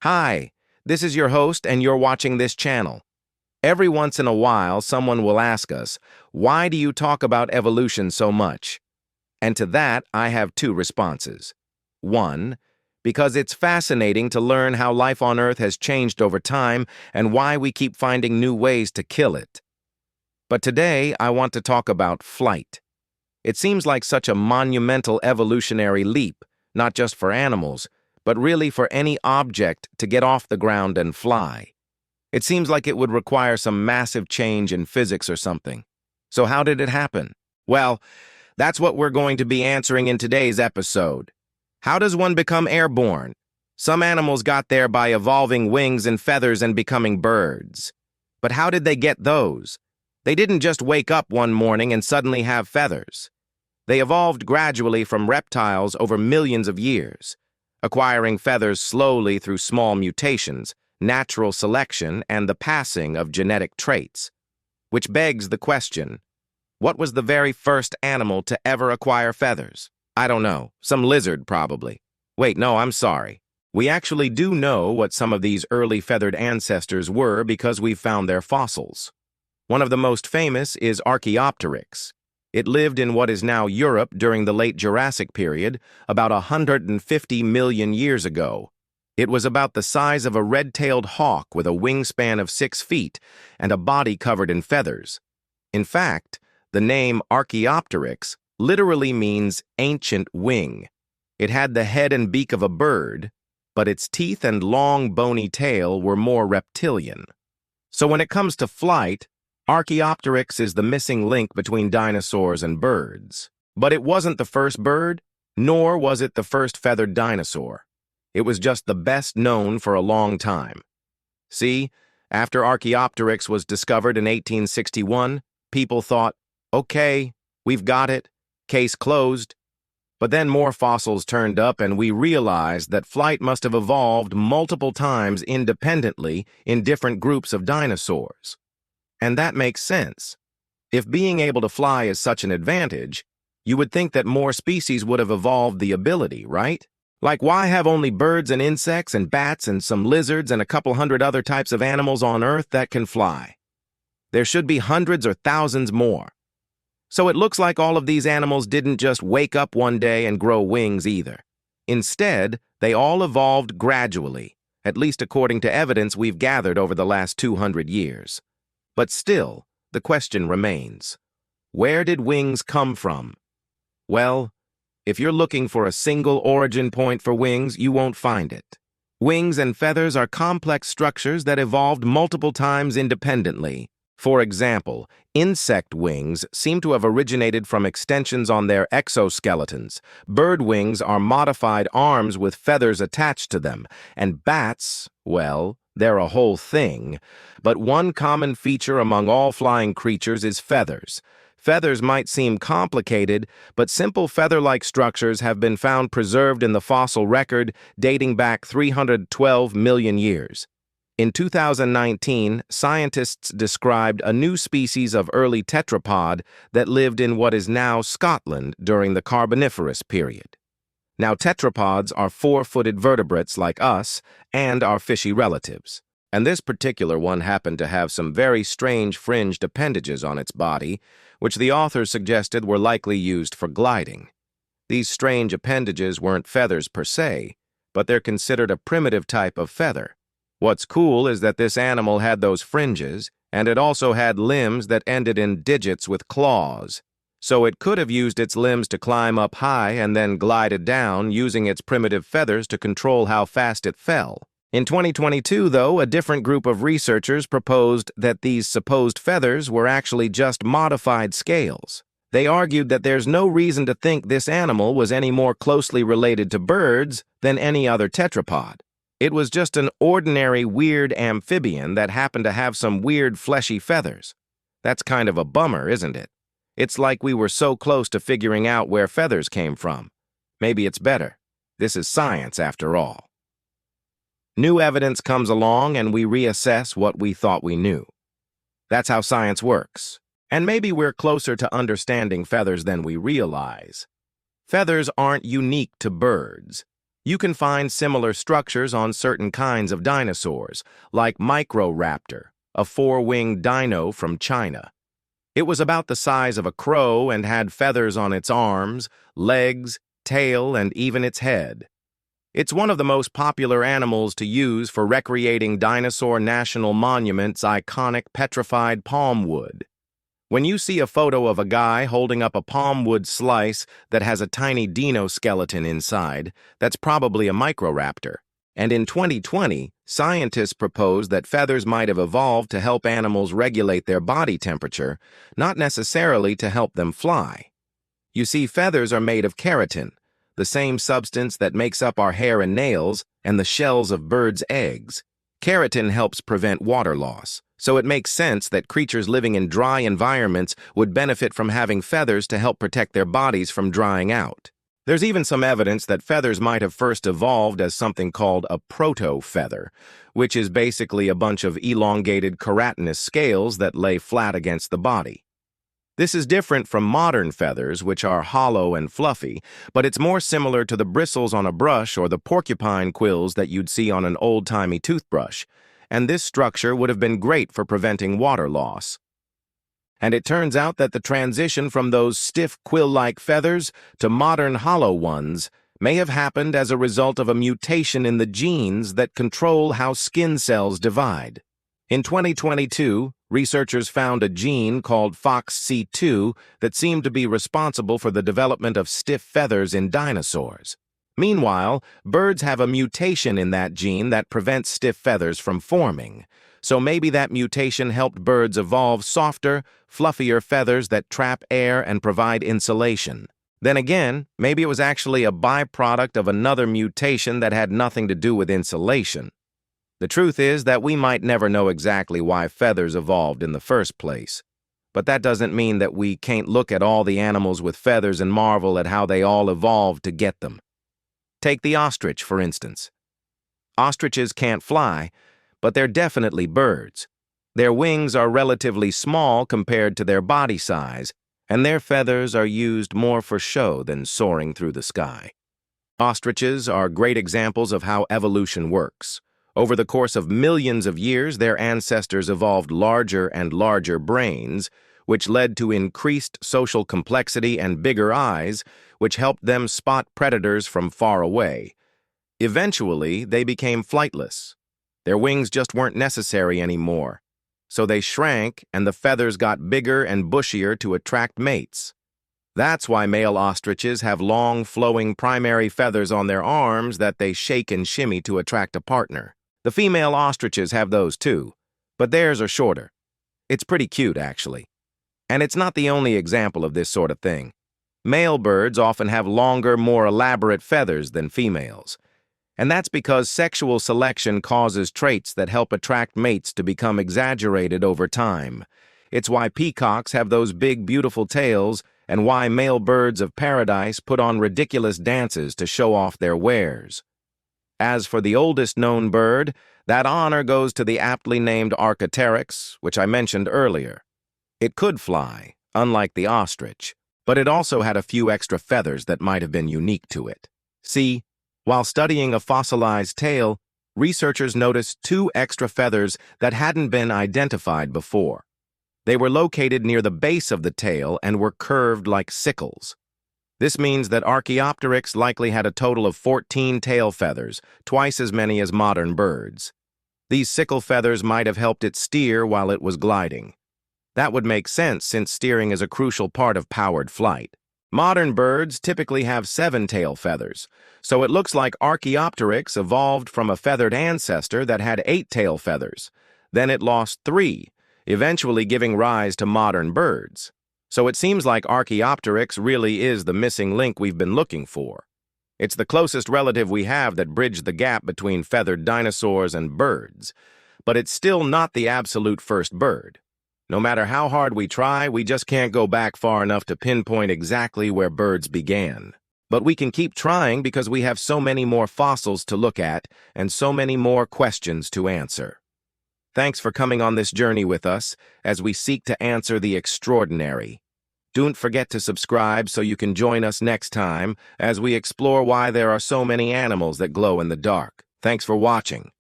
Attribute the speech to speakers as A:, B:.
A: Hi, this is your host and you're watching this channel. Every once in a while, someone will ask us, why do you talk about evolution so much? And to that, I have two responses. One, because it's fascinating to learn how life on Earth has changed over time and why we keep finding new ways to kill it. But today, I want to talk about flight. It seems like such a monumental evolutionary leap, not just for animals, but really for any object to get off the ground and fly. It seems like it would require some massive change in physics or something. So how did it happen? Well, that's what we're going to be answering in today's episode. How does one become airborne? Some animals got there by evolving wings and feathers and becoming birds. But how did they get those? They didn't just wake up one morning and suddenly have feathers. They evolved gradually from reptiles over millions of years, acquiring feathers slowly through small mutations, natural selection, and the passing of genetic traits. Which begs the question, what was the very first animal to ever acquire feathers? I don't know, some lizard probably. Wait, no, I'm sorry. We actually do know what some of these early feathered ancestors were because we've found their fossils. One of the most famous is Archaeopteryx. It lived in what is now Europe during the Late Jurassic period, about 150 million years ago. It was about the size of a red-tailed hawk with a wingspan of 6 feet and a body covered in feathers. In fact, the name Archaeopteryx literally means ancient wing. It had the head and beak of a bird, but its teeth and long bony tail were more reptilian. So when it comes to flight, Archaeopteryx is the missing link between dinosaurs and birds. But it wasn't the first bird, nor was it the first feathered dinosaur. It was just the best known for a long time. See, after Archaeopteryx was discovered in 1861, people thought, okay, we've got it, case closed. But then more fossils turned up and we realized that flight must have evolved multiple times independently in different groups of dinosaurs. And that makes sense. If being able to fly is such an advantage, you would think that more species would have evolved the ability, right? Like, why have only birds and insects and bats and some lizards and a couple hundred other types of animals on Earth that can fly? There should be hundreds or thousands more. So it looks like all of these animals didn't just wake up one day and grow wings either. Instead, they all evolved gradually, at least according to evidence we've gathered over the last 200 years. But still, the question remains, where did wings come from? Well, if you're looking for a single origin point for wings, you won't find it. Wings and feathers are complex structures that evolved multiple times independently. For example, insect wings seem to have originated from extensions on their exoskeletons. Bird wings are modified arms with feathers attached to them. And bats, well, they're a whole thing. But one common feature among all flying creatures is feathers. Feathers might seem complicated, but simple feather-like structures have been found preserved in the fossil record dating back 312 million years. In 2019, scientists described a new species of early tetrapod that lived in what is now Scotland during the Carboniferous period. Now, tetrapods are 4-footed vertebrates like us and our fishy relatives. And this particular one happened to have some very strange fringed appendages on its body, which the authors suggested were likely used for gliding. These strange appendages weren't feathers per se, but they're considered a primitive type of feather. What's cool is that this animal had those fringes, and it also had limbs that ended in digits with claws. So it could have used its limbs to climb up high and then glided down, using its primitive feathers to control how fast it fell. In 2022, though, a different group of researchers proposed that these supposed feathers were actually just modified scales. They argued that there's no reason to think this animal was any more closely related to birds than any other tetrapod. It was just an ordinary weird amphibian that happened to have some weird fleshy feathers. That's kind of a bummer, isn't it? It's like we were so close to figuring out where feathers came from. Maybe it's better. This is science, after all. New evidence comes along and we reassess what we thought we knew. That's how science works. And maybe we're closer to understanding feathers than we realize. Feathers aren't unique to birds. You can find similar structures on certain kinds of dinosaurs, like Microraptor, a four-winged dino from China. It was about the size of a crow and had feathers on its arms, legs, tail, and even its head. It's one of the most popular animals to use for recreating Dinosaur National Monument's iconic petrified palm wood. When you see a photo of a guy holding up a palm wood slice that has a tiny dino skeleton inside, that's probably a Microraptor. And in 2020, scientists proposed that feathers might have evolved to help animals regulate their body temperature, not necessarily to help them fly. You see, feathers are made of keratin, the same substance that makes up our hair and nails and the shells of birds' eggs. Keratin helps prevent water loss, so it makes sense that creatures living in dry environments would benefit from having feathers to help protect their bodies from drying out. There's even some evidence that feathers might have first evolved as something called a proto-feather, which is basically a bunch of elongated keratinous scales that lay flat against the body. This is different from modern feathers, which are hollow and fluffy, but it's more similar to the bristles on a brush or the porcupine quills that you'd see on an old-timey toothbrush, and this structure would have been great for preventing water loss. And it turns out that the transition from those stiff quill-like feathers to modern hollow ones may have happened as a result of a mutation in the genes that control how skin cells divide. In 2022, researchers found a gene called FOXC2 that seemed to be responsible for the development of stiff feathers in dinosaurs. Meanwhile, birds have a mutation in that gene that prevents stiff feathers from forming. So maybe that mutation helped birds evolve softer, fluffier feathers that trap air and provide insulation. Then again, maybe it was actually a byproduct of another mutation that had nothing to do with insulation. The truth is that we might never know exactly why feathers evolved in the first place. But that doesn't mean that we can't look at all the animals with feathers and marvel at how they all evolved to get them. Take the ostrich, for instance. Ostriches can't fly, but they're definitely birds. Their wings are relatively small compared to their body size, and their feathers are used more for show than soaring through the sky. Ostriches are great examples of how evolution works. Over the course of millions of years, their ancestors evolved larger and larger brains, which led to increased social complexity and bigger eyes, which helped them spot predators from far away. Eventually, they became flightless. Their wings just weren't necessary anymore, so they shrank and the feathers got bigger and bushier to attract mates. That's why male ostriches have long, flowing primary feathers on their arms that they shake and shimmy to attract a partner. The female ostriches have those too, but theirs are shorter. It's pretty cute, actually. And it's not the only example of this sort of thing. Male birds often have longer, more elaborate feathers than females. And that's because sexual selection causes traits that help attract mates to become exaggerated over time. It's why peacocks have those big, beautiful tails, and why male birds of paradise put on ridiculous dances to show off their wares. As for the oldest known bird, that honor goes to the aptly named Archaeopteryx, which I mentioned earlier. It could fly, unlike the ostrich, but it also had a few extra feathers that might have been unique to it. See, while studying a fossilized tail, researchers noticed 2 extra feathers that hadn't been identified before. They were located near the base of the tail and were curved like sickles. This means that Archaeopteryx likely had a total of 14 tail feathers, twice as many as modern birds. These sickle feathers might have helped it steer while it was gliding. That would make sense since steering is a crucial part of powered flight. Modern birds typically have 7 tail feathers, so it looks like Archaeopteryx evolved from a feathered ancestor that had 8 tail feathers. Then it lost 3, eventually giving rise to modern birds. So it seems like Archaeopteryx really is the missing link we've been looking for. It's the closest relative we have that bridged the gap between feathered dinosaurs and birds, but it's still not the absolute first bird. No matter how hard we try, we just can't go back far enough to pinpoint exactly where birds began. But we can keep trying because we have so many more fossils to look at and so many more questions to answer. Thanks for coming on this journey with us as we seek to answer the extraordinary. Don't forget to subscribe so you can join us next time as we explore why there are so many animals that glow in the dark. Thanks for watching.